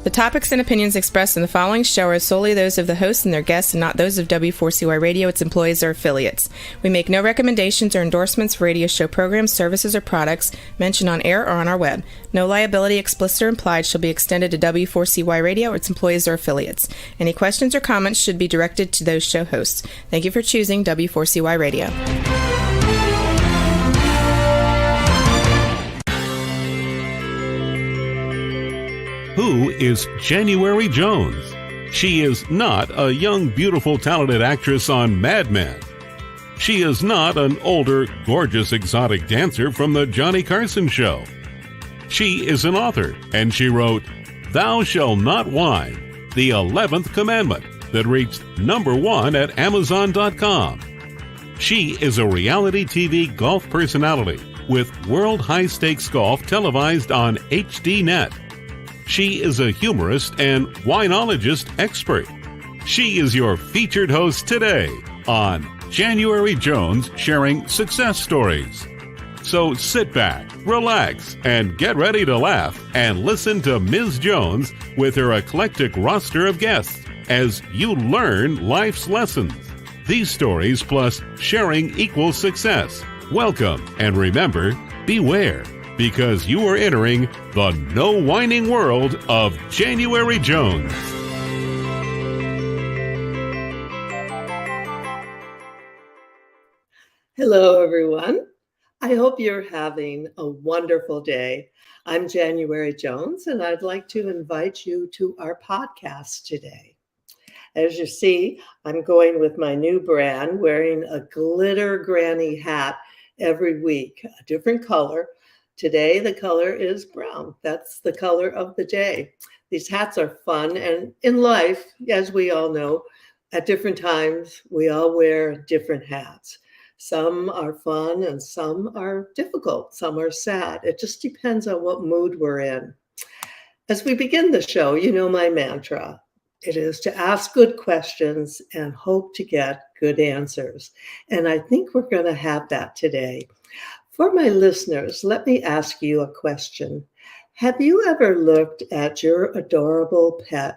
The topics and opinions expressed in the following show are solely those of the hosts and their guests and not those of W4CY Radio, its employees, or affiliates. We make no recommendations or endorsements for radio show programs, services, or products mentioned on air or on our web. No liability, explicit or implied, shall be extended to W4CY Radio or its employees or affiliates. Any questions or comments should be directed to those show hosts. Thank you for choosing W4CY Radio. Who is January Jones? She is not a young, beautiful, talented actress on Mad Men. She is not an older, gorgeous, exotic dancer from the Johnny Carson Show. She is an author, and she wrote, "Thou Shalt Not Whine," the 11th commandment that reached #1 at Amazon.com. She is a reality TV golf personality with World High Stakes Golf televised on HDNet. She is a humorist and winologist expert. She is your featured host today on January Jones Sharing Success Stories. So sit back, relax, and get ready to laugh and listen to Ms. Jones with her eclectic roster of guests as you learn life's lessons. These stories plus sharing equals success. Welcome, and remember, beware, because you are entering the no whining world of January Jones. Hello, everyone. I hope you're having a wonderful day. I'm January Jones, and I'd like to invite you to our podcast today. As you see, I'm going with my new brand, wearing a glitter granny hat every week, a different color. Today, the color is brown. That's the color of the day. These hats are fun, and in life, as we all know, at different times, we all wear different hats. Some are fun and some are difficult. Some are sad. It just depends on what mood we're in. As we begin the show, you know my mantra. It is to ask good questions and hope to get good answers. And I think we're going to have that today. For my listeners, let me ask you a question. Have you ever looked at your adorable pet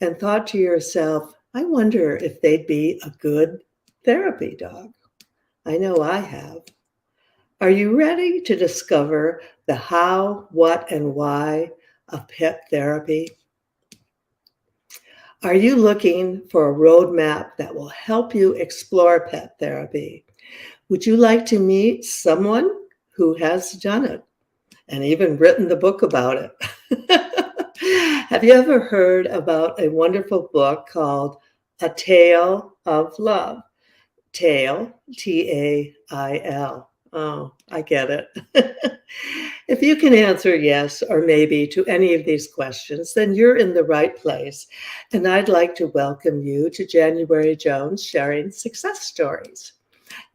and thought to yourself, I wonder if they'd be a good therapy dog? I know I have. Are you ready to discover the how, what, and why of pet therapy? Are you looking for a roadmap that will help you explore pet therapy? Would you like to meet someone who has done it and even written the book about it? Have you ever heard about a wonderful book called A Tale of Love? Tail, T-A-I-L. Oh, I get it. If you can answer yes or maybe to any of these questions, then you're in the right place. And I'd like to welcome you to January Jones Sharing Success Stories.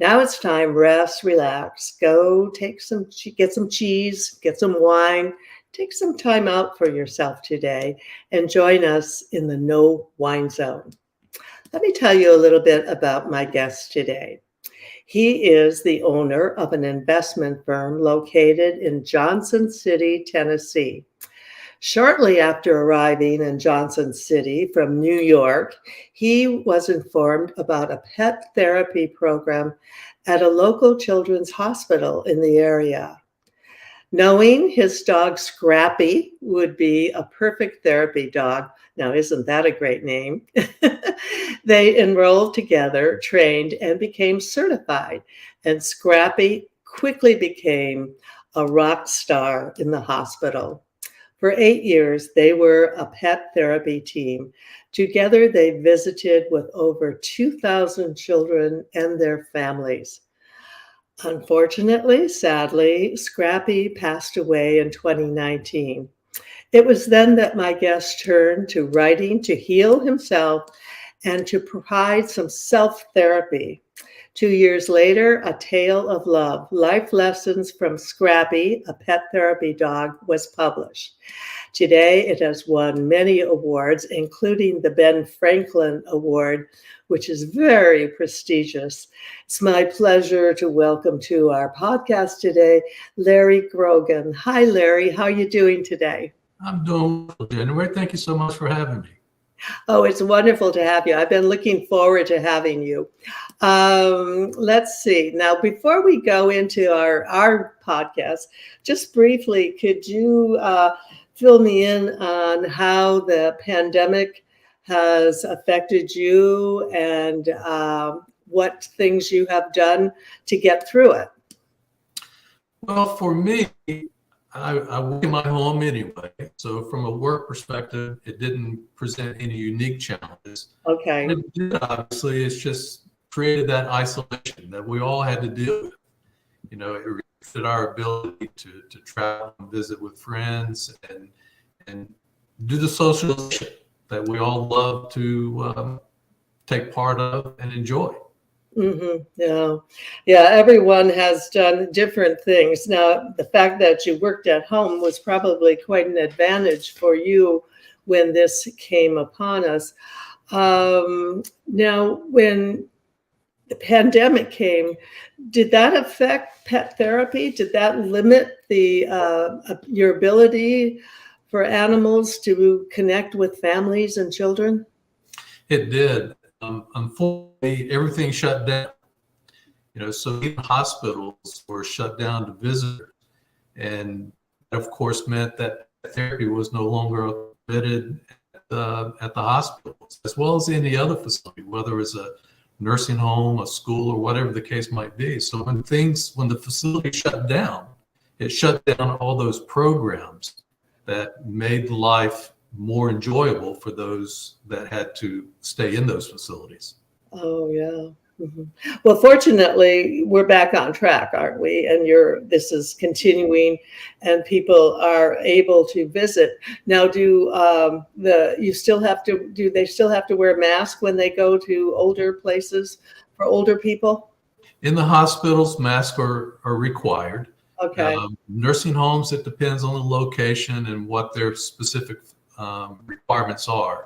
Now it's time, rest, relax, go get some cheese, get some wine, take some time out for yourself today, and join us in the no wine zone. Let me tell you a little bit about my guest today. He is the owner of an investment firm located in Johnson City, Tennessee. Shortly after arriving in Johnson City from New York, he was informed about a pet therapy program at a local children's hospital in the area. Knowing his dog Scrappy would be a perfect therapy dog, now isn't that a great name? They enrolled together, trained, and became certified. And Scrappy quickly became a rock star in the hospital. For 8 years, they were a pet therapy team. Together, they visited with over 2,000 children and their families. Unfortunately, sadly, Scrappy passed away in 2019. It was then that my guest turned to writing to heal himself and to provide some self-therapy. 2 years later, A Tale of Love, Life Lessons from Scrappy, a Pet Therapy Dog, was published. Today, it has won many awards, including the Ben Franklin Award, which is very prestigious. It's my pleasure to welcome to our podcast today, Larry Grogan. Hi, Larry. How are you doing today? I'm doing well, January. Thank you so much for having me. Oh, it's wonderful to have you. I've been looking forward to having you. Let's see. Now, before we go into our podcast, just briefly, could you fill me in on how the pandemic has affected you and what things you have done to get through it? Well, for me, I work in my home anyway. So from a work perspective, it didn't present any unique challenges. Okay. What it did, obviously, it's just created that isolation that we all had to deal with. You know, it restricted our ability to travel and visit with friends and do the socialization that we all love to take part of and enjoy. Yeah. Yeah. Everyone has done different things. Now, the fact that you worked at home was probably quite an advantage for you when this came upon us. Now, when the pandemic came, did that affect pet therapy? Did that limit the your ability for animals to connect with families and children? It did. Unfortunately, everything shut down. You know, so even hospitals were shut down to visitors, and that, of course, meant that therapy was no longer permitted at the hospitals, as well as any other facility, whether it's a nursing home, a school, or whatever the case might be. So when the facility shut down, it shut down all those programs that made life more enjoyable for those that had to stay in those facilities. Oh, yeah. Well, fortunately, we're back on track, aren't we? And this is continuing, and people are able to visit now. Do they still have to wear masks when they go to older places for older people? In the hospitals, masks are required. Okay. Nursing homes, it depends on the location and what their specific requirements are.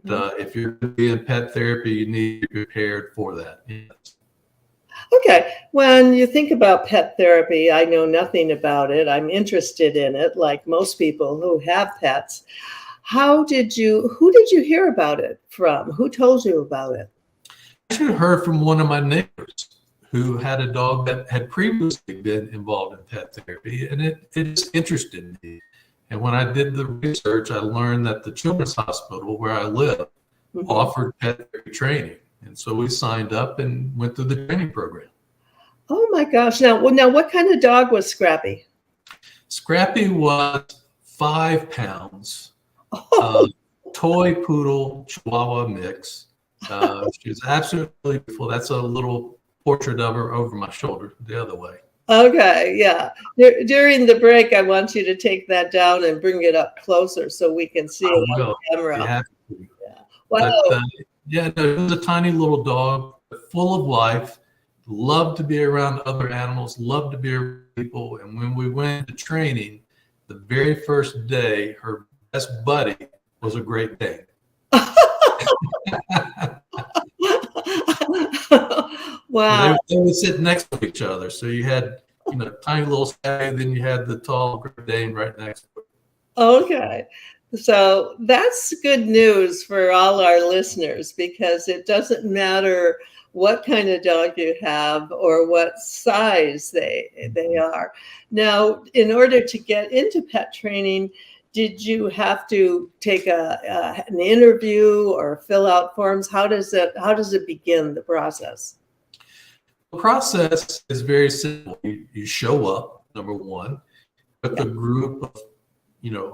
If you're going to be in pet therapy, you need to be prepared for that. Yes. Okay. When you think about pet therapy, I know nothing about it. I'm interested in it, like most people who have pets. Who did you hear about it from? Who told you about it? I actually heard from one of my neighbors who had a dog that had previously been involved in pet therapy, and it just interested me. And when I did the research, I learned that the Children's Hospital where I live offered pet therapy training. And so we signed up and went through the training program. Oh my gosh. Now what kind of dog was Scrappy? Scrappy was 5 pounds, toy poodle Chihuahua mix. She was absolutely beautiful. That's a little portrait of her over my shoulder the other way. Okay, yeah. During the break, I want you to take that down and bring it up closer so we can see it on camera. Yeah. Wow. But, it was a tiny little dog, full of life, loved to be around other animals, loved to be around people. And when we went to training, the very first day, her best buddy was a Great Dane. Wow. They would sit next to each other. So you had, tiny little Scrappy, then you had the tall Great Dane right next to it. Okay. So that's good news for all our listeners, because it doesn't matter what kind of dog you have or what size they are. Now, in order to get into pet training, did you have to take an interview or fill out forms? How does it begin, the process? The process is very simple. You show up, number one, with a group of,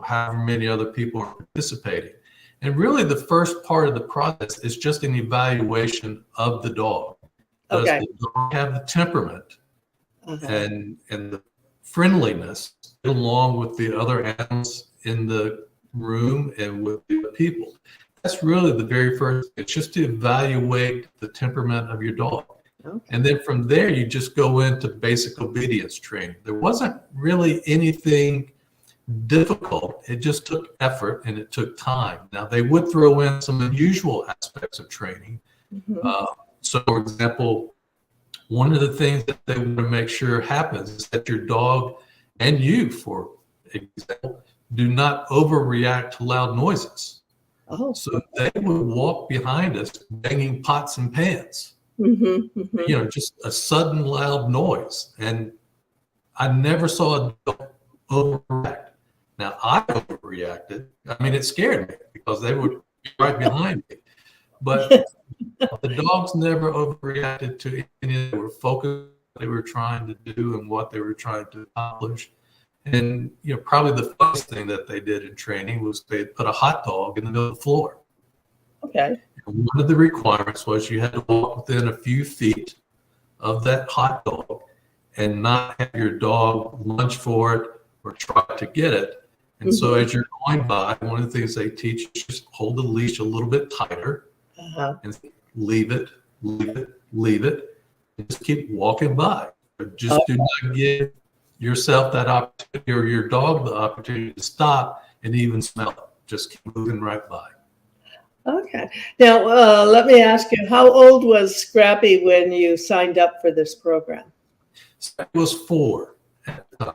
however many other people are participating. And really the first part of the process is just an evaluation of the dog. Does the dog have the temperament and the friendliness along with the other animals in the room and with the people? That's really the very first. It's just to evaluate the temperament of your dog. And then from there, you just go into basic obedience training. There wasn't really anything difficult. It just took effort and it took time. Now, they would throw in some unusual aspects of training. So, for example, one of the things that they want to make sure happens is that your dog and you, for example, do not overreact to loud noises. Oh. So they would walk behind us banging pots and pans, just a sudden loud noise. And I never saw a dog overreact. Now, I overreacted. I mean, it scared me because they would be right behind me. But the dogs never overreacted to anything. They were focused on what they were trying to do and what they were trying to accomplish. And probably the first thing that they did in training was they put a hot dog in the middle of the floor. Okay. And one of the requirements was you had to walk within a few feet of that hot dog and not have your dog lunge for it or try to get it. And so as you're going by, one of the things they teach is just hold the leash a little bit tighter and leave it, and just keep walking by. But just do not give yourself that opportunity or your dog the opportunity to stop and even smell it. Just keep moving right by. Okay. Now, let me ask you, how old was Scrappy when you signed up for this program? Scrappy was 4 at the time.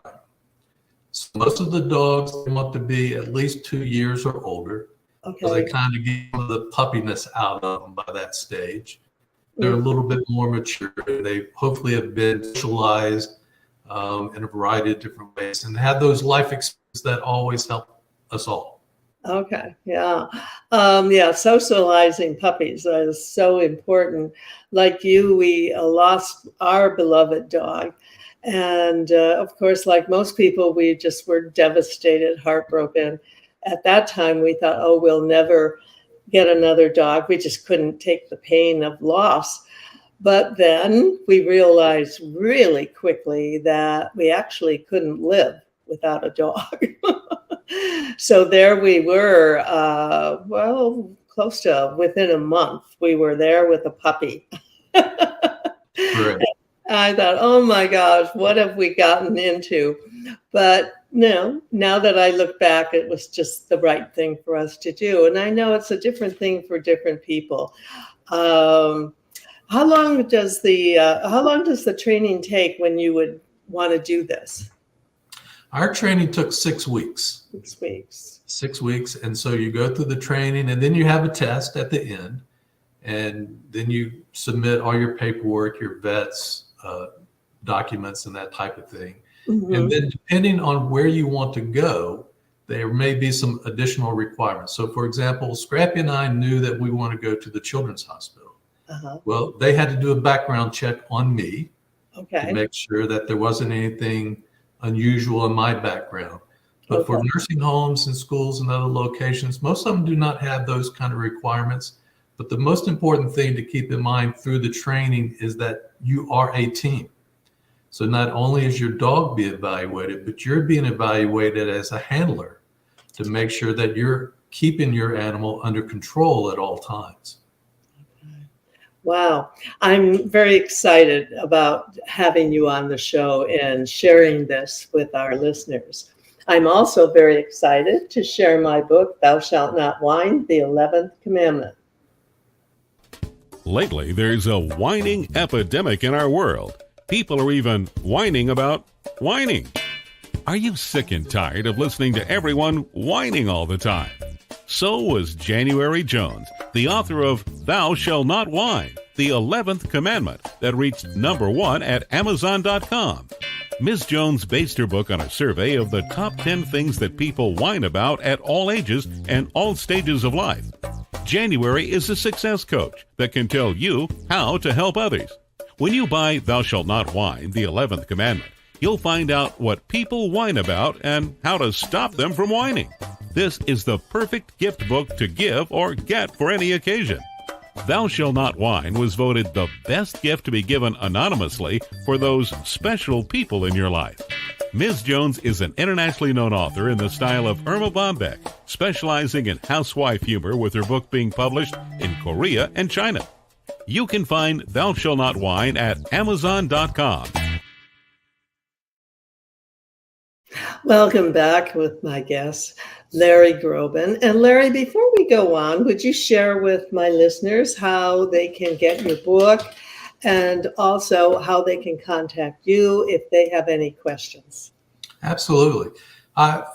So most of the dogs want to be at least 2 years or older. Okay. So they kind of get the puppiness out of them by that stage. They're a little bit more mature. They hopefully have been socialized in a variety of different ways and have those life experiences that always help us all. Okay. Yeah. Socializing puppies is so important. Like you, we lost our beloved dog. And of course, like most people, we just were devastated, heartbroken. At that time, we thought, oh, we'll never get another dog. We just couldn't take the pain of loss. But then we realized really quickly that we actually couldn't live without a dog. So there we were, close to within a month, we were there with a puppy. Right. I thought, oh my gosh, what have we gotten into? But no, now that I look back, it was just the right thing for us to do. And I know it's a different thing for different people. How long does the training take when you would want to do this? Our training took 6 weeks. 6 weeks. 6 weeks. And so you go through the training and then you have a test at the end. And then you submit all your paperwork, your vets, documents, and that type of thing. And then depending on where you want to go, there may be some additional requirements. So for example, Scrappy and I knew that we want to go to the children's hospital. Well, they had to do a background check on me to make sure that there wasn't anything unusual in my background. But for nursing homes and schools and other locations, most of them do not have those kind of requirements. But the most important thing to keep in mind through the training is that you are a team. So not only is your dog being evaluated, but you're being evaluated as a handler to make sure that you're keeping your animal under control at all times. Wow. I'm very excited about having you on the show and sharing this with our listeners. I'm also very excited to share my book, Thou Shalt Not Whine, the 11th Commandment. Lately, there's a whining epidemic in our world. People are even whining about whining. Are you sick and tired of listening to everyone whining all the time? So was January Jones, the author of Thou Shalt Not Whine, the 11th Commandment, that reached #1 at Amazon.com. Ms. Jones based her book on a survey of the top 10 things that people whine about at all ages and all stages of life. January is a success coach that can tell you how to help others. When you buy Thou Shalt Not Whine, the 11th Commandment, you'll find out what people whine about and how to stop them from whining. This is the perfect gift book to give or get for any occasion. Thou Shalt Not Whine was voted the best gift to be given anonymously for those special people in your life. Ms. Jones is an internationally known author in the style of Irma Bombeck, specializing in housewife humor with her book being published in Korea and China. You can find Thou Shalt Not Whine at Amazon.com. Welcome back with my guest, Larry Groban. And Larry, before we go on, would you share with my listeners how they can get your book and also how they can contact you if they have any questions? Absolutely.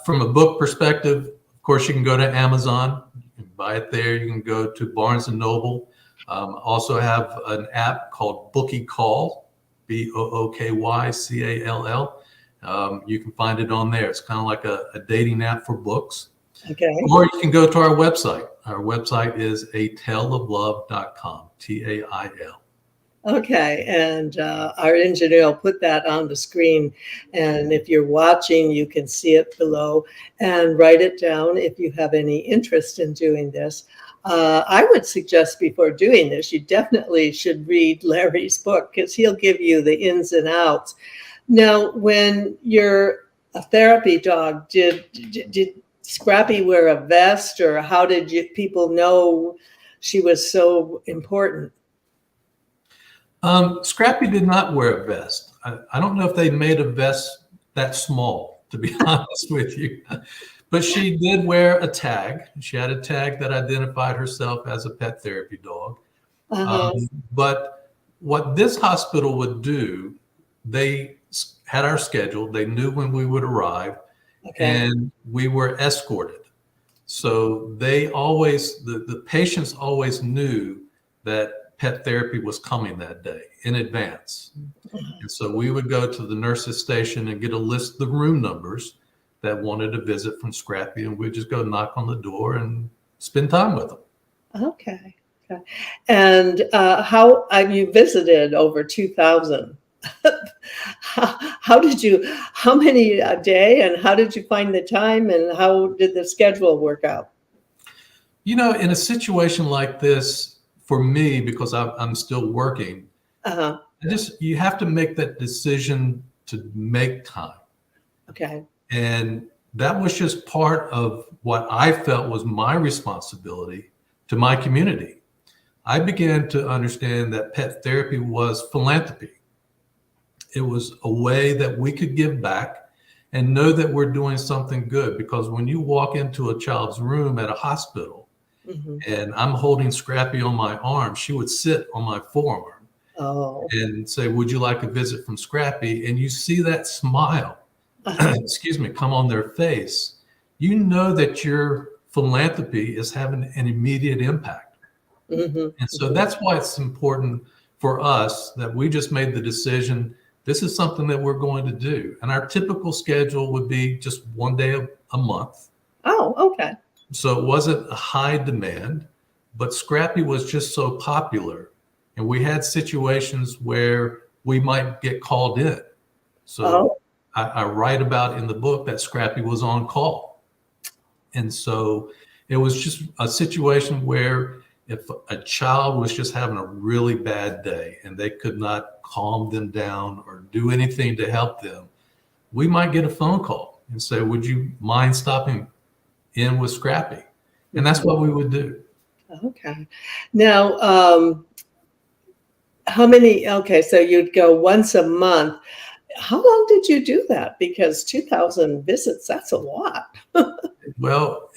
From a book perspective, of course, you can go to Amazon, you can buy it there. You can go to Barnes and Noble. Also have an app called Bookie Call, BOOKYCALL. You can find it on there. It's kind of like a dating app for books. Okay. Or you can go to our website. Our website is ataleoflove.com, TAIL. Okay, and our engineer will put that on the screen. And if you're watching, you can see it below and write it down if you have any interest in doing this. I would suggest before doing this, you definitely should read Larry's book because he'll give you the ins and outs. Now, when you're a therapy dog, did Scrappy wear a vest, or how did people know she was so important? Scrappy did not wear a vest. I don't know if they made a vest that small, to be honest with you. But she did wear a tag. She had a tag that identified herself as a pet therapy dog. But what this hospital would do, they had our schedule. They knew when we would arrive, and we were escorted. So they always, the patients always knew that pet therapy was coming that day in advance. And so we would go to the nurse's station and get a list of the room numbers that wanted a visit from Scrappy, and we'd just go knock on the door and spend time with them. Okay. And how you visited over 2,000? How many a day, and how did you find the time, and how did the schedule work out? You know, in a situation like this, for me, because I'm still working, you have to make that decision to make time. Okay. And that was just part of what I felt was my responsibility to my community. I began to understand that pet therapy was philanthropy. It was a way that we could give back and know that we're doing something good. Because when you walk into a child's room at a hospital, and I'm holding Scrappy on my arm, she would sit on my forearm and say, "Would you like a visit from Scrappy?" And you see that smile, come on their face. You know that your philanthropy is having an immediate impact. And so that's why it's important for us that we just made the decision, this is something that we're going to do. And our typical schedule would be just one day a month. Oh, okay. So it wasn't a high demand, but Scrappy was just so popular. And we had situations where we might get called in. So I write about in the book that Scrappy was on call. And so it was just a situation where if a child was just having a really bad day and they could not calm them down or do anything to help them, we might get a phone call and say, "Would you mind stopping in with Scrappy?" And that's what we would do. Okay. Now, so you'd go once a month. How long did you do that? Because 2,000 visits, that's a lot. Well,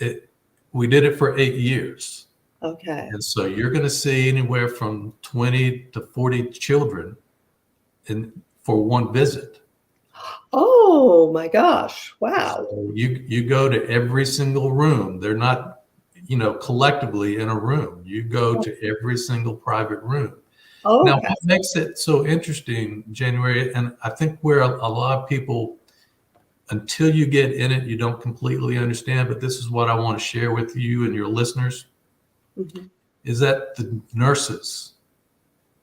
we did it for 8 years. Okay. And so you're going to see anywhere from 20 to 40 children for one visit. Oh my gosh. Wow. So you go to every single room. They're not, collectively in a room. You go to every single private room. Oh, now, what makes it so interesting, January, and I think where a lot of people, until you get in it, you don't completely understand, but this is what I want to share with you and your listeners, is that the nurses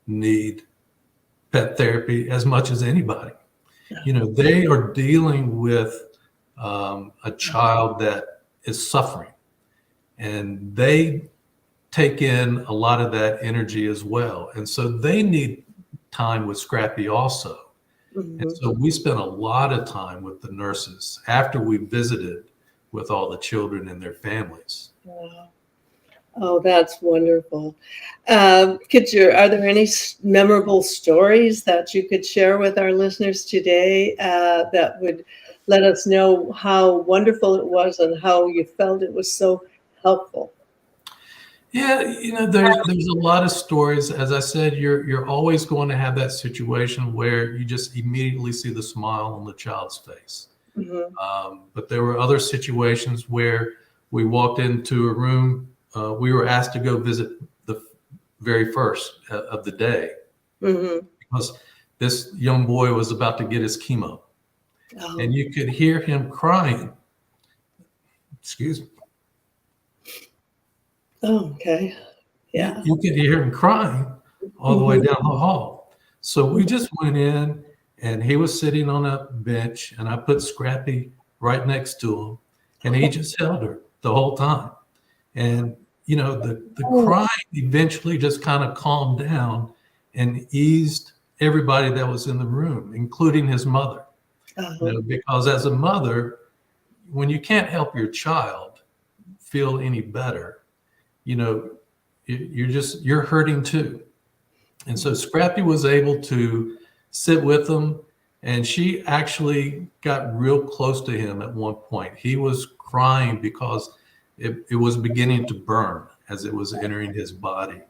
need pet therapy as much as anybody. They are dealing with a child that is suffering, and they take in a lot of that energy as well. And so they need time with Scrappy also. And so we spent a lot of time with the nurses after we visited with all the children and their families. Wow. Oh, that's wonderful. Are there any memorable stories that you could share with our listeners today that would let us know how wonderful it was and how you felt it was so helpful? Yeah, there's a lot of stories. As I said, you're always going to have that situation where you just immediately see the smile on the child's face. But there were other situations where we walked into a room. We were asked to go visit the very first of the day because this young boy was about to get his chemo. Oh. And you could hear him crying. Excuse me. Oh, okay. Yeah. You could hear him crying all the way down the hall. So we just went in, and he was sitting on a bench, and I put Scrappy right next to him, and he just held her the whole time. And, you know, the crying eventually just kind of calmed down and eased everybody that was in the room, including his mother. You know, because as a mother, when you can't help your child feel any better, you know, you're hurting too. And so Scrappy was able to sit with him, and she actually got real close to him at one point. He was crying because it was beginning to burn as it was entering his body.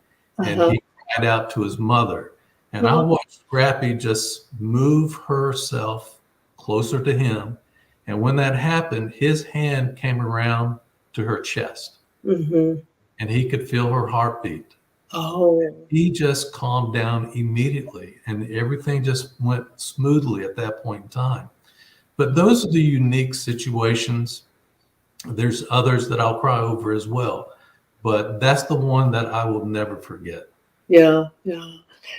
And he cried out to his mother. And I watched Scrappy just move herself closer to him. And when that happened, his hand came around to her chest. And he could feel her heartbeat. He just calmed down immediately, and everything just went smoothly at that point in time. But those are the unique situations. There's others that I'll cry over as well, but that's the one that I will never forget. Yeah.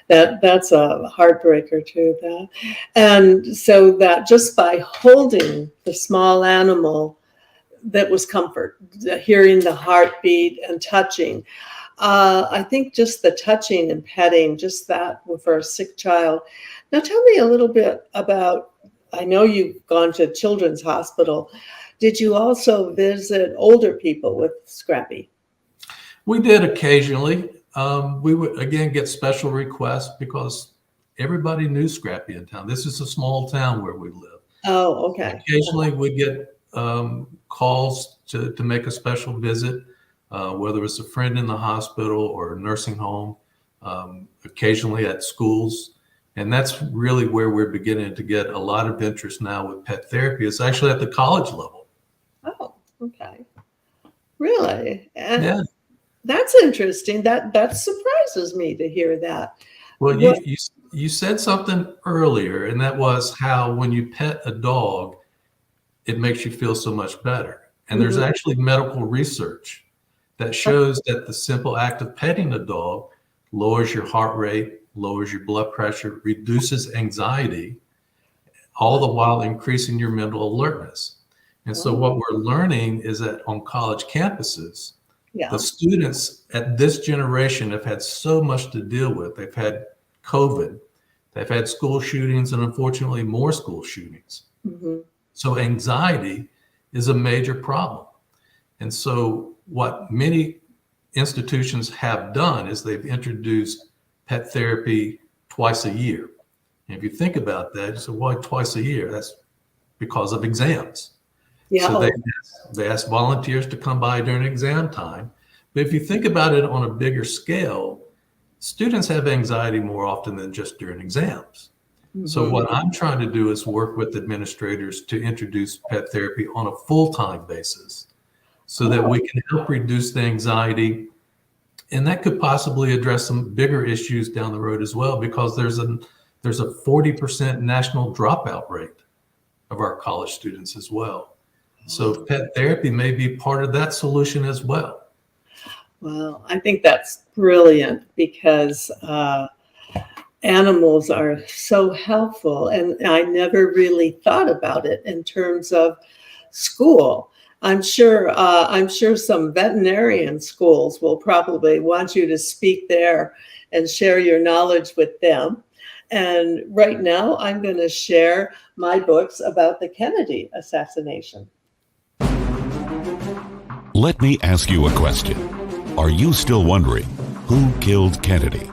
That's a heartbreaker too. That, and so that just by holding the small animal, that was comfort. Hearing the heartbeat and touching. I think just the touching and petting, just that for a sick child. Now tell me a little bit about, I know you've gone to Children's Hospital. Did you also visit older people with Scrappy? We did occasionally. We would, again, get special requests because everybody knew Scrappy in town. This is a small town where we live. Oh, okay. Occasionally we'd get calls to make a special visit. Whether it's a friend in the hospital or a nursing home, occasionally at schools. And that's really where we're beginning to get a lot of interest now with pet therapy. It's actually at the college level. Oh, okay. Really? And yeah. That's interesting. That surprises me to hear that. Well, you said something earlier, and that was how when you pet a dog, it makes you feel so much better. And there's actually medical research that shows that the simple act of petting a dog lowers your heart rate, lowers your blood pressure, reduces anxiety, all the while increasing your mental alertness. And so what we're learning is that on college campuses, the students at this generation have had so much to deal with. They've had COVID, they've had school shootings, and unfortunately more school shootings. So anxiety is a major problem. And so what many institutions have done is they've introduced pet therapy twice a year. And if you think about that, you say, why twice a year? That's because of exams. So they ask volunteers to come by during exam time. But if you think about it on a bigger scale, students have anxiety more often than just during exams. So what I'm trying to do is work with administrators to introduce pet therapy on a full-time basis so that we can help reduce the anxiety. And that could possibly address some bigger issues down the road as well, because there's a 40% national dropout rate of our college students as well. So pet therapy may be part of that solution as well. Well, I think that's brilliant because animals are so helpful, and I never really thought about it in terms of school. I'm sure some veterinarian schools will probably want you to speak there and share your knowledge with them. And right now, I'm going to share my books about the Kennedy assassination. Let me ask you a question. Are you still wondering who killed Kennedy?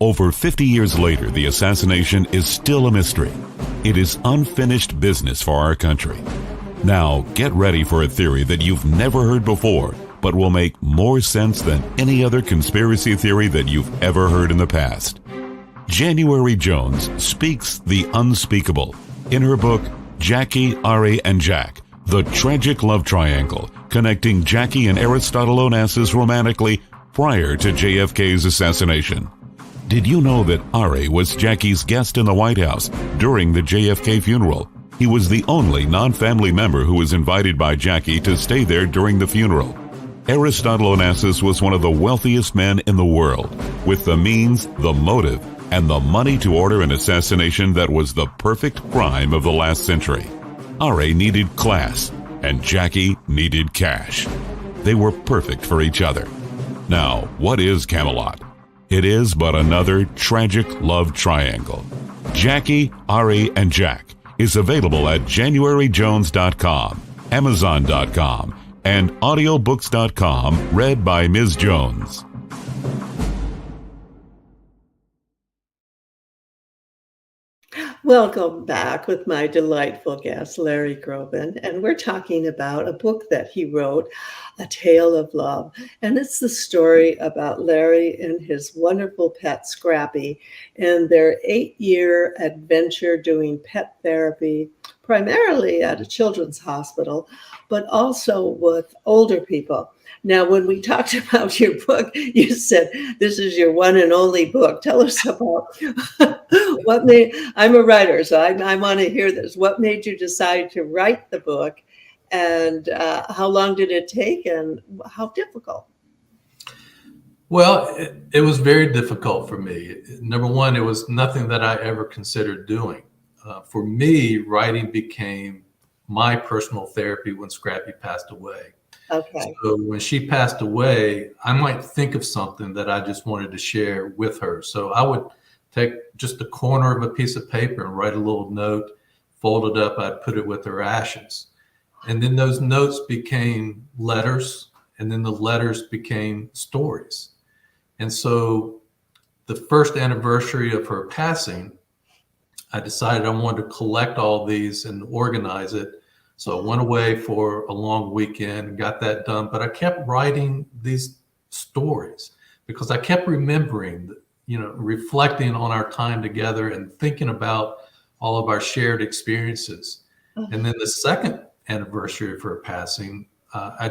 Over 50 years later, the assassination is still a mystery. It is unfinished business for our country. Now, get ready for a theory that you've never heard before, but will make more sense than any other conspiracy theory that you've ever heard in the past. January Jones speaks the unspeakable in her book, Jackie, Ari, and Jack, the tragic love triangle connecting Jackie and Aristotle Onassis romantically prior to JFK's assassination. Did you know that Ari was Jackie's guest in the White House during the JFK funeral? He was the only non-family member who was invited by Jackie to stay there during the funeral. Aristotle Onassis was one of the wealthiest men in the world, with the means, the motive, and the money to order an assassination that was the perfect crime of the last century. Ari needed class, and Jackie needed cash. They were perfect for each other. Now, what is Camelot? It is but another tragic love triangle. Jackie, Ari, and Jack is available at JanuaryJones.com, Amazon.com, and audiobooks.com, read by Ms. Jones. Welcome back with my delightful guest, Larry Grogan, and we're talking about a book that he wrote, A Tale of Love, and it's the story about Larry and his wonderful pet, Scrappy, and their 8-year adventure doing pet therapy, primarily at a children's hospital, but also with older people. Now, when we talked about your book, you said this is your one and only book. Tell us about what made, I'm a writer, so I want to hear this. What made you decide to write the book, and how long did it take, and how difficult? Well, it was very difficult for me. Number one, it was nothing that I ever considered doing. For me, writing became my personal therapy when Scrappy passed away. Okay. So when she passed away, I might think of something that I just wanted to share with her. So I would take just a corner of a piece of paper and write a little note, fold it up, I'd put it with her ashes. And then those notes became letters, and then the letters became stories. And so the first anniversary of her passing, I decided I wanted to collect all these and organize it. So I went away for a long weekend, got that done, but I kept writing these stories because I kept remembering, reflecting on our time together and thinking about all of our shared experiences. And then the second anniversary of her passing, I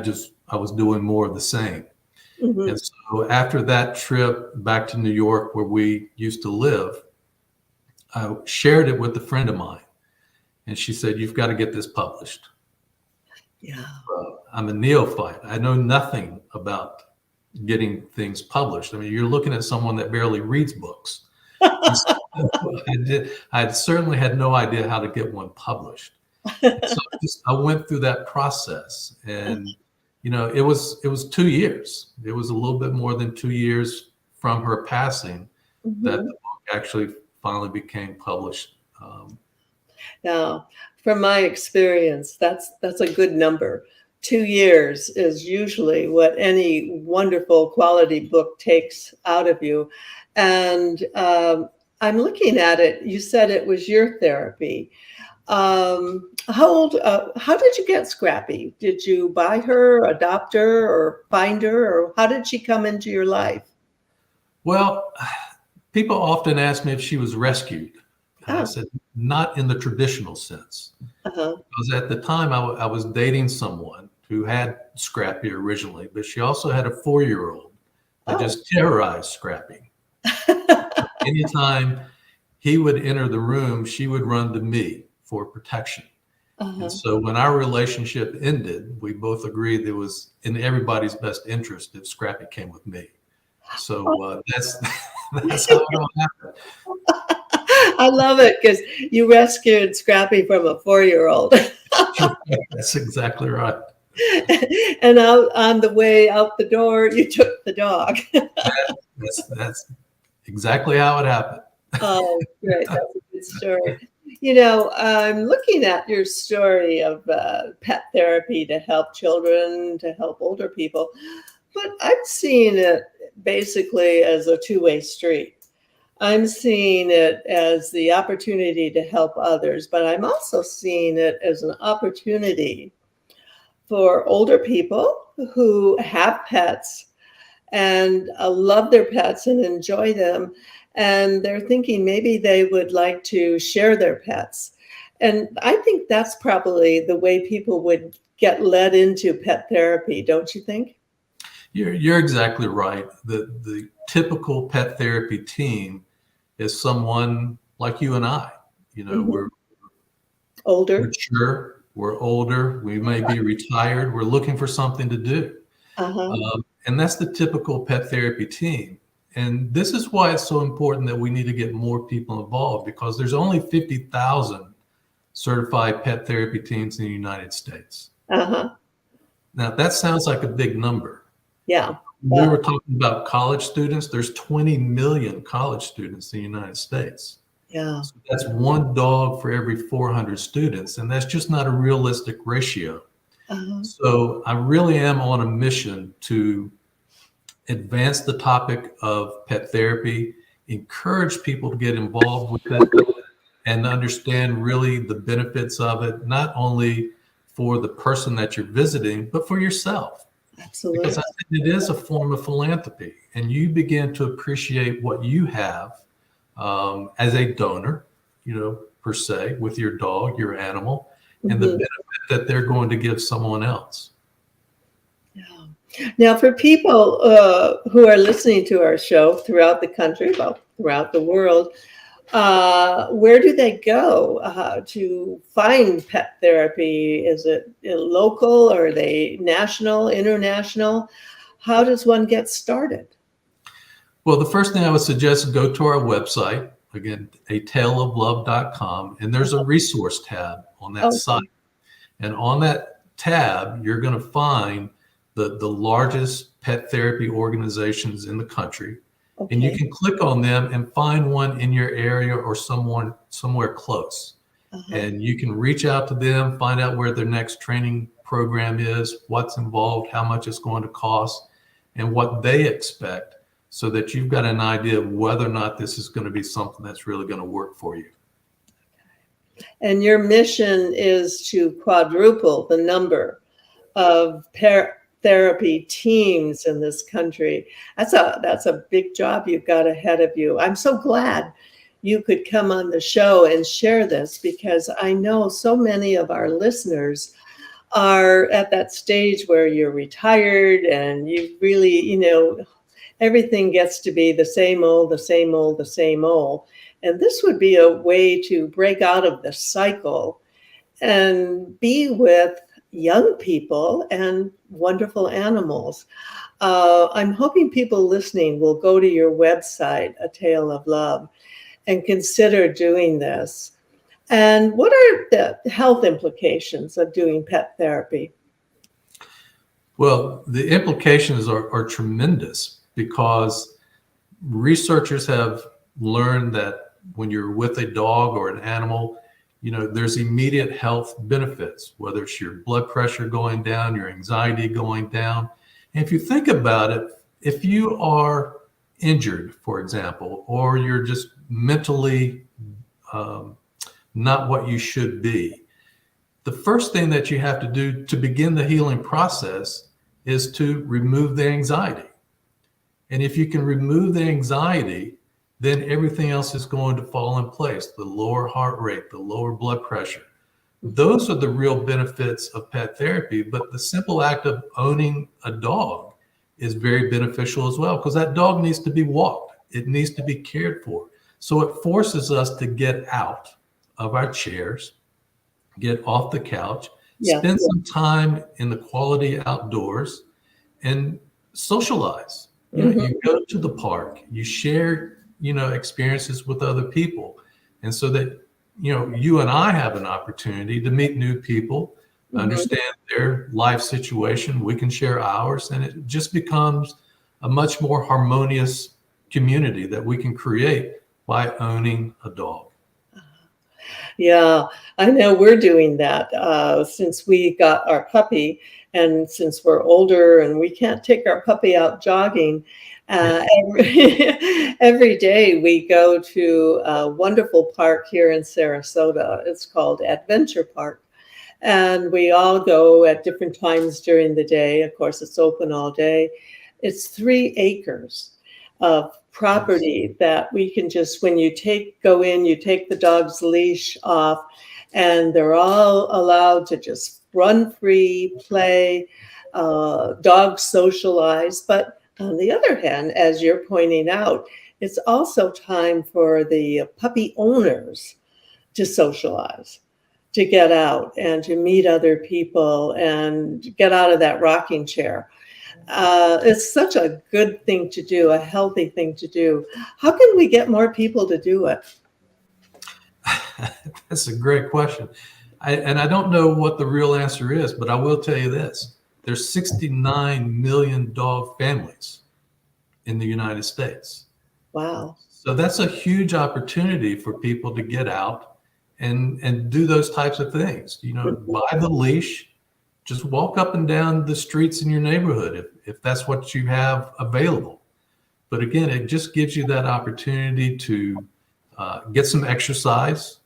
was doing more of the same. Mm-hmm. And so after that trip back to New York, where we used to live, I shared it with a friend of mine. And she said, "You've got to get this published." Yeah. I'm a neophyte. I know nothing about getting things published. I mean, you're looking at someone that barely reads books. I certainly had no idea how to get one published. So I went through that process, and it was 2 years. It was a little bit more than 2 years from her passing that the book actually finally became published. Now, from my experience, that's a good number. 2 years is usually what any wonderful quality book takes out of you. And I'm looking at it. You said it was your therapy. How did you get Scrappy? Did you buy her, adopt her, or find her, or how did she come into your life? Well, people often ask me if she was rescued. I said, not in the traditional sense. Because at the time I was dating someone who had Scrappy originally, but she also had a 4-year-old that just terrorized Scrappy. Anytime he would enter the room, she would run to me for protection. And so when our relationship ended, we both agreed it was in everybody's best interest if Scrappy came with me. So that's how it all happened. I love it because you rescued Scrappy from a 4-year-old. That's exactly right. And out on the way out the door, you took the dog. That's exactly how it happened. Oh, great. That's a good story. I'm looking at your story of pet therapy to help children, to help older people, but I'm seeing it basically as a two-way street. I'm seeing it as the opportunity to help others, but I'm also seeing it as an opportunity for older people who have pets and love their pets and enjoy them. And they're thinking maybe they would like to share their pets. And I think that's probably the way people would get led into pet therapy, don't you think? You're exactly right. The typical pet therapy team is someone like you and I. You know, Mhm. we're Older. mature, we're older, we may be retired, we're looking for something to do. Uh-huh. And that's the typical pet therapy team. And this is why it's so important that we need to get more people involved, because there's only 50,000 certified pet therapy teams in the United States. Uh-huh. Now, that sounds like a big number. Yeah. We were talking about college students. There's 20 million college students in the United States. Yeah. So that's one dog for every 400 students, and that's just not a realistic ratio. Uh-huh. So I really am on a mission to advance the topic of pet therapy, encourage people to get involved with it, and understand really the benefits of it, not only for the person that you're visiting, but for yourself. Absolutely. Because I think it is a form of philanthropy, and you begin to appreciate what you have as a donor, per se, with your dog, your animal, and the benefit that they're going to give someone else. Yeah. Now, for people who are listening to our show throughout the country, well, throughout the world, where do they go to find pet therapy? Is it local, or are they national, international? How does one get started? Well, the first thing I would suggest is go to our website, again, ataleoflove.com, and there's a resource tab on that site. And on that tab, you're going to find the largest pet therapy organizations in the country. Okay. And you can click on them and find one in your area or somewhere close. Uh-huh. And you can reach out to them, find out where their next training program is, what's involved, how much it's going to cost, and what they expect, so that you've got an idea of whether or not this is going to be something that's really going to work for you. And your mission is to quadruple the number of therapy teams in this country. That's a big job you've got ahead of you. I'm so glad you could come on the show and share this, because I know so many of our listeners are at that stage where you're retired and you really, everything gets to be the same old, the same old, the same old. And this would be a way to break out of the cycle and be with young people and wonderful animals. I'm hoping people listening will go to your website, A Tale of Love, and consider doing this. And what are the health implications of doing pet therapy? Well, the implications are tremendous, because researchers have learned that when you're with a dog or an animal, there's immediate health benefits, whether it's your blood pressure going down, your anxiety going down. And if you think about it, if you are injured, for example, or you're just mentally not what you should be, the first thing that you have to do to begin the healing process is to remove the anxiety. And if you can remove the anxiety, then everything else is going to fall in place. The lower heart rate, the lower blood pressure. Those are the real benefits of pet therapy. But the simple act of owning a dog is very beneficial as well, because that dog needs to be walked. It needs to be cared for. So it forces us to get out of our chairs, get off the couch, spend some time in the quality outdoors, and socialize. You go to the park, you share experiences with other people. And so that, you and I have an opportunity to meet new people, understand their life situation. We can share ours, and it just becomes a much more harmonious community that we can create by owning a dog. Yeah, I know we're doing that since we got our puppy, and since we're older and we can't take our puppy out jogging. Every day we go to a wonderful park here in Sarasota. It's called Adventure Park. And we all go at different times during the day. Of course, it's open all day. It's 3 acres of property that we can just, when you go in, you take the dog's leash off, and they're all allowed to just run free, play, dogs socialize. But on the other hand, as you're pointing out, it's also time for the puppy owners to socialize, to get out and to meet other people and get out of that rocking chair. It's such a good thing to do, a healthy thing to do. How can we get more people to do it? That's a great question. I don't know what the real answer is, but I will tell you this. There's 69 million dog families in the United States. Wow. So that's a huge opportunity for people to get out and do those types of things. Buy the leash, just walk up and down the streets in your neighborhood if that's what you have available. But again, it just gives you that opportunity to get some exercise,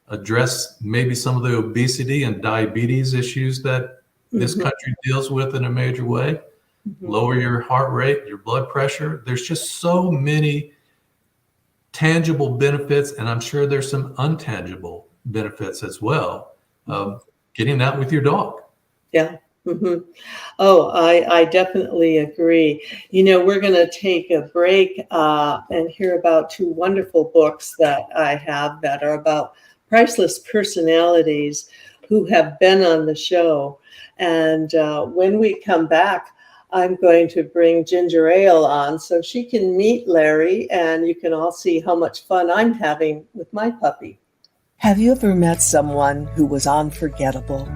address maybe some of the obesity and diabetes issues that this country deals with in a major way, lower your heart rate, your blood pressure. There's just so many tangible benefits, and I'm sure there's some untangible benefits as well of getting out with your dog. Yeah. Oh, I definitely agree. We're going to take a break and hear about two wonderful books that I have that are about priceless personalities who have been on the show. And when we come back, I'm going to bring Ginger Ale on so she can meet Larry, and you can all see how much fun I'm having with my puppy. Have you ever met someone who was unforgettable?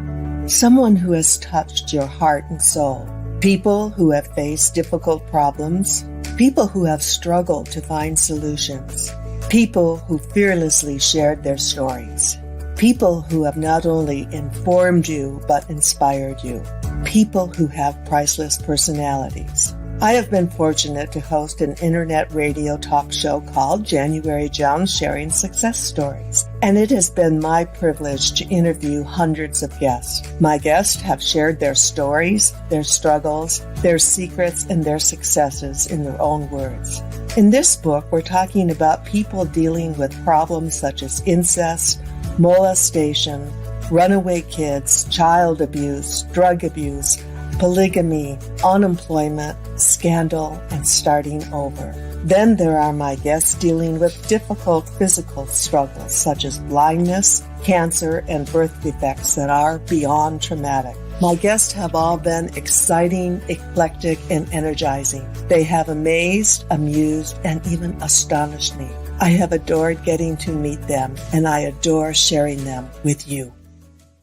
Someone who has touched your heart and soul? People who have faced difficult problems? People who have struggled to find solutions? People who fearlessly shared their stories? People who have not only informed you, but inspired you. People who have priceless personalities. I have been fortunate to host an internet radio talk show called January Jones Sharing Success Stories, and it has been my privilege to interview hundreds of guests. My guests have shared their stories, their struggles, their secrets, and their successes in their own words. In this book, we're talking about people dealing with problems such as incest, molestation, runaway kids, child abuse, drug abuse, polygamy, unemployment, scandal, and starting over. Then there are my guests dealing with difficult physical struggles such as blindness, cancer, and birth defects that are beyond traumatic. My guests have all been exciting, eclectic, and energizing. They have amazed, amused, and even astonished me. I have adored getting to meet them, and I adore sharing them with you.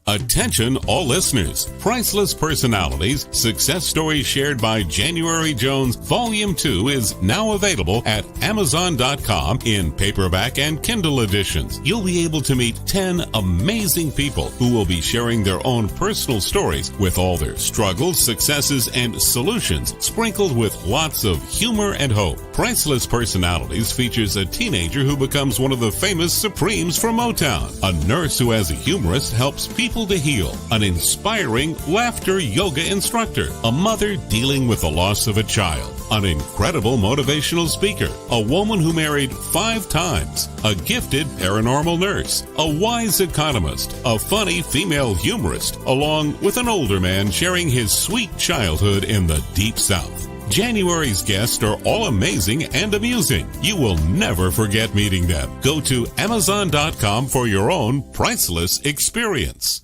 Attention all listeners. Priceless Personalities, Success Stories Shared by January Jones, Volume 2 is now available at Amazon.com in paperback and Kindle editions. You'll be able to meet 10 amazing people who will be sharing their own personal stories with all their struggles, successes, and solutions, sprinkled with lots of humor and hope. Priceless Personalities features a teenager who becomes one of the famous Supremes from Motown, a nurse who as a humorist helps people to heal, an inspiring laughter yoga instructor, a mother dealing with the loss of a child, an incredible motivational speaker, a woman who married 5 times, a gifted paranormal nurse, a wise economist, a funny female humorist, along with an older man sharing his sweet childhood in the Deep South. January's guests are all amazing and amusing. You will never forget meeting them. Go to Amazon.com for your own priceless experience.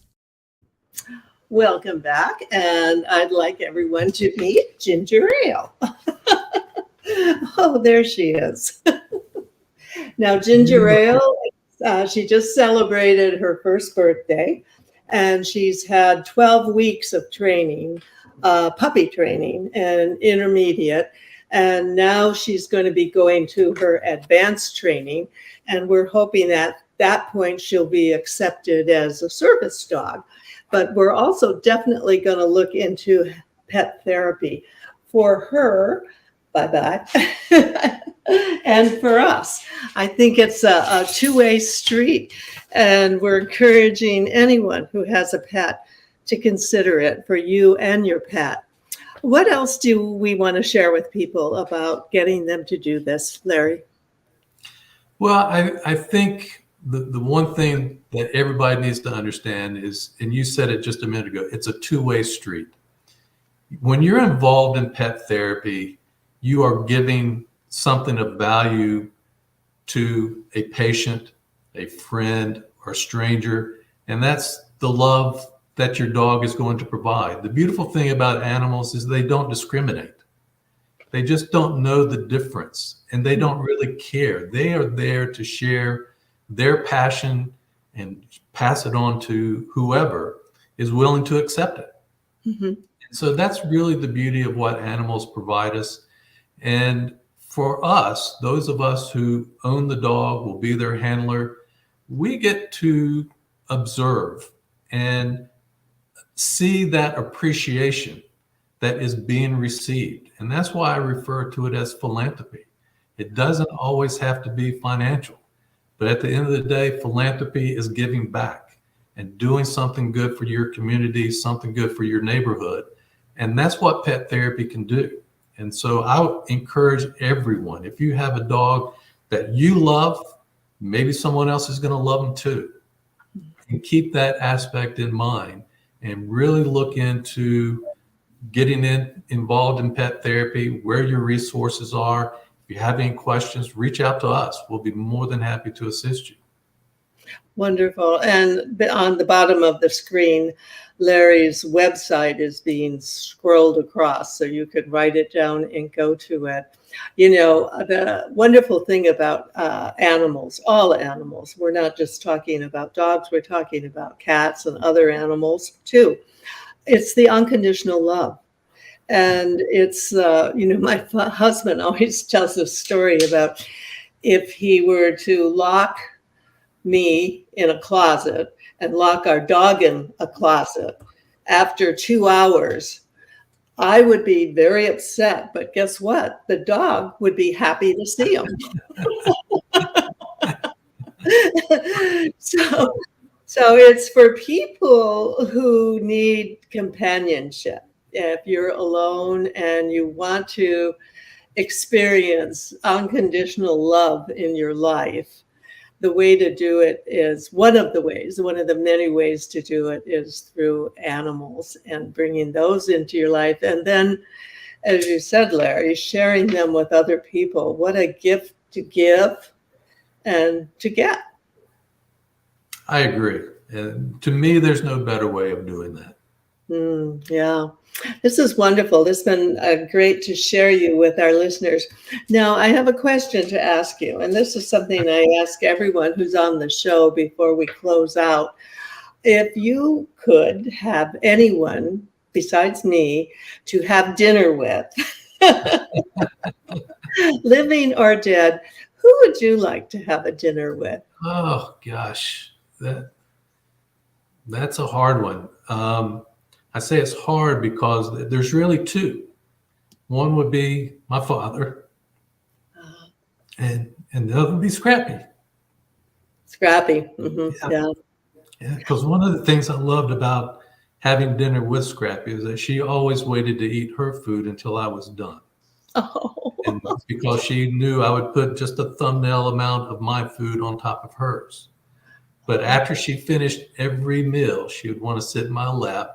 Welcome back, and I'd like everyone to meet Ginger Ale. Oh, there she is. Now, Ginger Ale, she just celebrated her first birthday, and she's had 12 weeks of training, puppy training and intermediate, and now she's going to be going to her advanced training, and we're hoping that at that point she'll be accepted as a service dog. But we're also definitely going to look into pet therapy for her, bye-bye, and for us. I think it's a two-way street, and we're encouraging anyone who has a pet to consider it for you and your pet. What else do we want to share with people about getting them to do this, Larry? Well, I think the one thing that everybody needs to understand is, and you said it just a minute ago, it's a two-way street. When you're involved in pet therapy, you are giving something of value to a patient, a friend, or stranger, and that's the love that your dog is going to provide. The beautiful thing about animals is they don't discriminate. They just don't know the difference, and they don't really care. They are there to share their passion and pass it on to whoever is willing to accept it. Mm-hmm. So that's really the beauty of what animals provide us. And for us, those of us who own the dog, will be their handler, we get to observe and see that appreciation that is being received. And that's why I refer to it as philanthropy. It doesn't always have to be financial, but at the end of the day, philanthropy is giving back and doing something good for your community, something good for your neighborhood. And that's what pet therapy can do. And so I would encourage everyone, if you have a dog that you love, maybe someone else is going to love them too. And keep that aspect in mind and really look into getting involved in pet therapy, where your resources are. If you have any questions, reach out to us. We'll be more than happy to assist you. Wonderful. And on the bottom of the screen, Larry's website is being scrolled across, so you could write it down and go to it. You know, the wonderful thing about animals, all animals, we're not just talking about dogs, we're talking about cats and other animals too. It's the unconditional love. And it's, my husband always tells a story about if he were to lock me in a closet and lock our dog in a closet, after 2 hours, I would be very upset. But guess what? The dog would be happy to see him. So it's for people who need companionship. If you're alone and you want to experience unconditional love in your life, the way to do it is one of the many ways to do it is through animals and bringing those into your life. And then, as you said, Larry, sharing them with other people. What a gift to give and to get. I agree. And to me, there's no better way of doing that. Yeah, this is wonderful. It's been great to share you with our listeners. Now, I have a question to ask you, and this is something I ask everyone who's on the show before we close out. If you could have anyone besides me to have dinner with, living or dead, who would you like to have a dinner with? Oh, gosh, that's a hard one. I say it's hard because there's really two. One would be my father, and the other would be Scrappy. Scrappy. Mm-hmm. Yeah. Because one of the things I loved about having dinner with Scrappy is that she always waited to eat her food until I was done. Oh. And that's because she knew I would put just a thumbnail amount of my food on top of hers. But after she finished every meal, she would want to sit in my lap.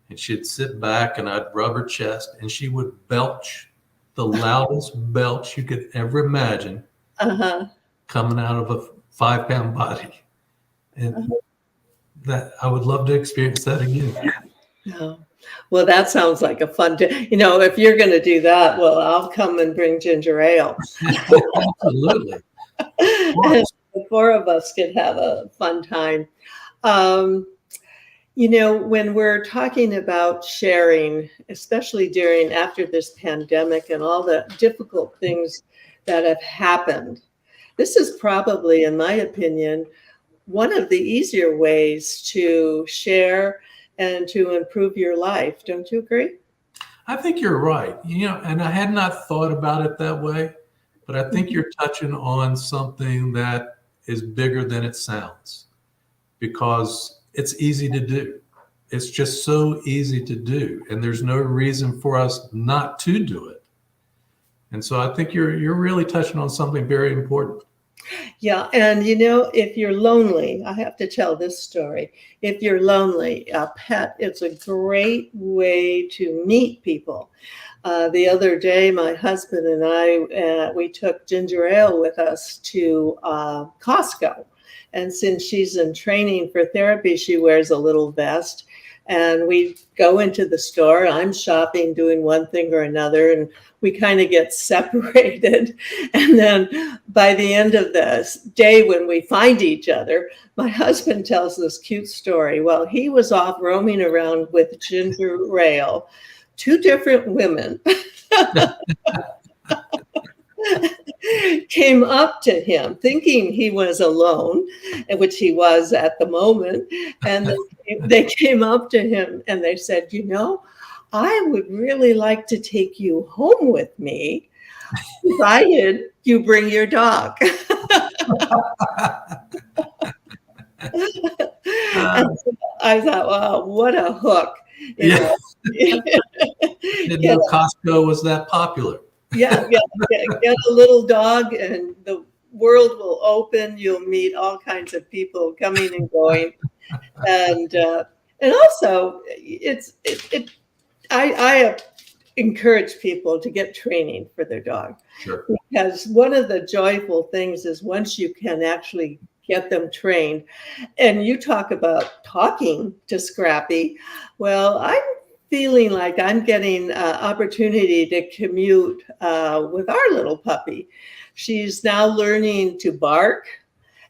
And she'd sit back and I'd rub her chest and she would belch the loudest belch you could ever imagine coming out of a 5-pound body. And that I would love to experience that again. Oh. Well, that sounds like a fun day. If you're going to do that, well, I'll come and bring ginger ale. Absolutely. The four of us could have a fun time. When we're talking about sharing, especially after this pandemic and all the difficult things that have happened, this is probably, in my opinion, one of the easier ways to share and to improve your life. Don't you agree? I think you're right. And I had not thought about it that way, but I think you're touching on something that is bigger than it sounds, because it's easy to do. It's just so easy to do. And there's no reason for us not to do it. And so I think you're really touching on something very important. Yeah, and if you're lonely, I have to tell this story. If you're lonely, a pet is a great way to meet people. The other day, my husband and I, we took ginger ale with us to Costco. And since she's in training for therapy, she wears a little vest. And we go into the store. I'm shopping, doing one thing or another, and we kind of get separated. And then by the end of this day, when we find each other, my husband tells this cute story. Well, he was off roaming around with ginger ale. Two different women came up to him thinking he was alone, which he was at the moment. And they came up to him and they said, I would really like to take you home with me, provided you bring your dog. And so I thought, wow, what a hook. Yeah. Didn't know Costco was that popular. Yeah, get a little dog and the world will open. You'll meet all kinds of people coming and going. And also I encourage people to get training for their dog. Sure. Because one of the joyful things is once you can actually get them trained. And you talk about talking to Scrappy. Well, I'm feeling like I'm getting opportunity to commute with our little puppy. She's now learning to bark,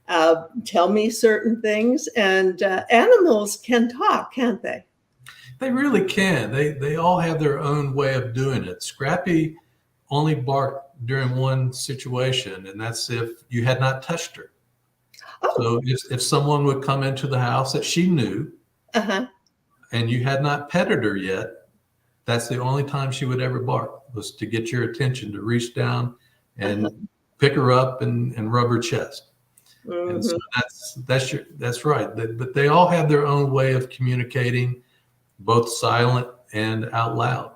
tell me certain things, and animals can talk, can't they? They really can. They all have their own way of doing it. Scrappy only barked during one situation, and that's if you had not touched her. Oh. So if someone would come into the house that she knew, and you had not petted her yet, that's the only time she would ever bark, was to get your attention, to reach down and pick her up and rub her chest. And so that's right. But they all have their own way of communicating, both silent and out loud.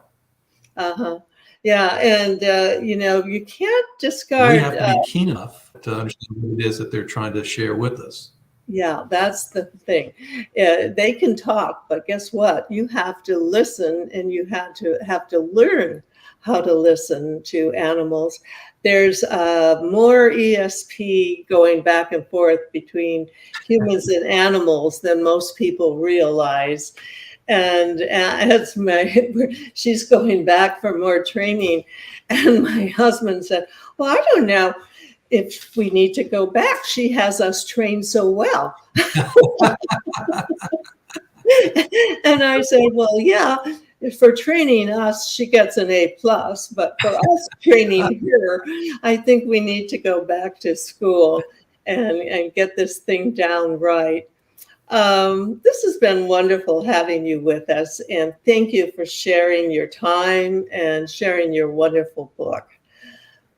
Yeah, and you can't discard. We have to be keen enough to understand what it is that they're trying to share with us. Yeah, that's the thing. They can talk, but guess what? You have to listen, and you have to learn how to listen to animals. There's more ESP going back and forth between humans and animals than most people realize. And she's going back for more training. And my husband said, well, I don't know if we need to go back. She has us trained so well. And I said, well, yeah, for training us, she gets an A+, but for us training her, I think we need to go back to school and get this thing down right. This has been wonderful having you with us, and thank you for sharing your time and sharing your wonderful book.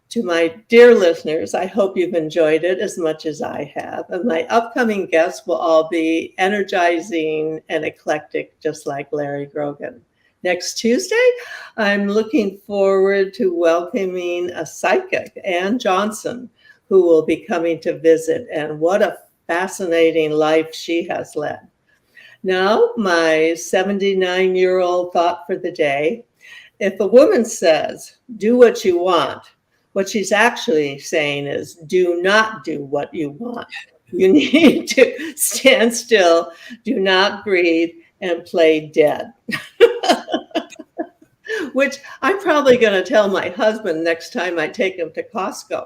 To my dear listeners, I hope you've enjoyed it as much as I have. And my upcoming guests will all be energizing and eclectic, just like Larry Grogan. Next Tuesday, I'm looking forward to welcoming a psychic, Ann Johnson, who will be coming to visit. And what a fascinating life she has led. Now, my 79-year-old thought for the day: if a woman says, do what you want, what she's actually saying is, do not do what you want. You need to stand still, do not breathe, and play dead. Which I'm probably going to tell my husband next time I take him to Costco.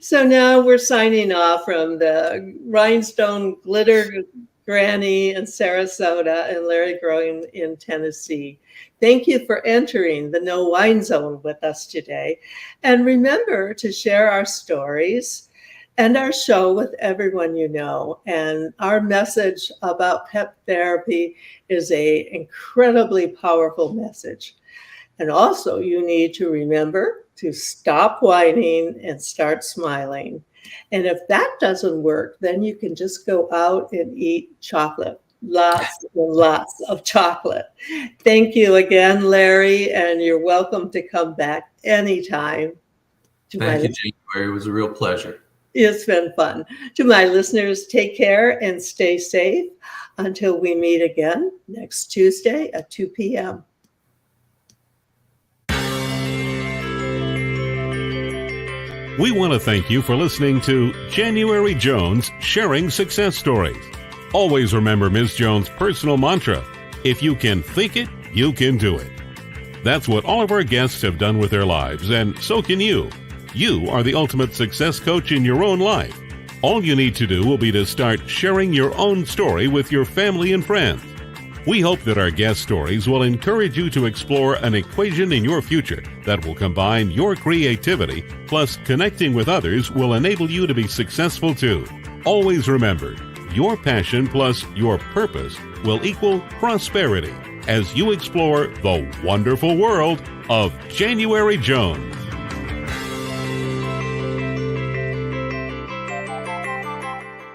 So now we're signing off from the Rhinestone Glitter Granny in Sarasota and Larry Grogan in Tennessee. Thank you for entering the No Wine Zone with us today. And remember to share our stories and our show with everyone you know. And our message about pet therapy is an incredibly powerful message. And also, you need to remember to stop whining and start smiling. And if that doesn't work, then you can just go out and eat chocolate. Lots and lots of chocolate. Thank you again, Larry, and you're welcome to come back anytime. Thank you, January. It was a real pleasure. It's been fun. To my listeners, take care and stay safe until we meet again next Tuesday at 2 p.m. We want to thank you for listening to January Jones Sharing Success Stories. Always remember Ms. Jones' personal mantra, if you can think it, you can do it. That's what all of our guests have done with their lives, and so can you. You are the ultimate success coach in your own life. All you need to do will be to start sharing your own story with your family and friends. We hope that our guest stories will encourage you to explore an equation in your future that will combine your creativity plus connecting with others will enable you to be successful too. Always remember, your passion plus your purpose will equal prosperity as you explore the wonderful world of January Jones.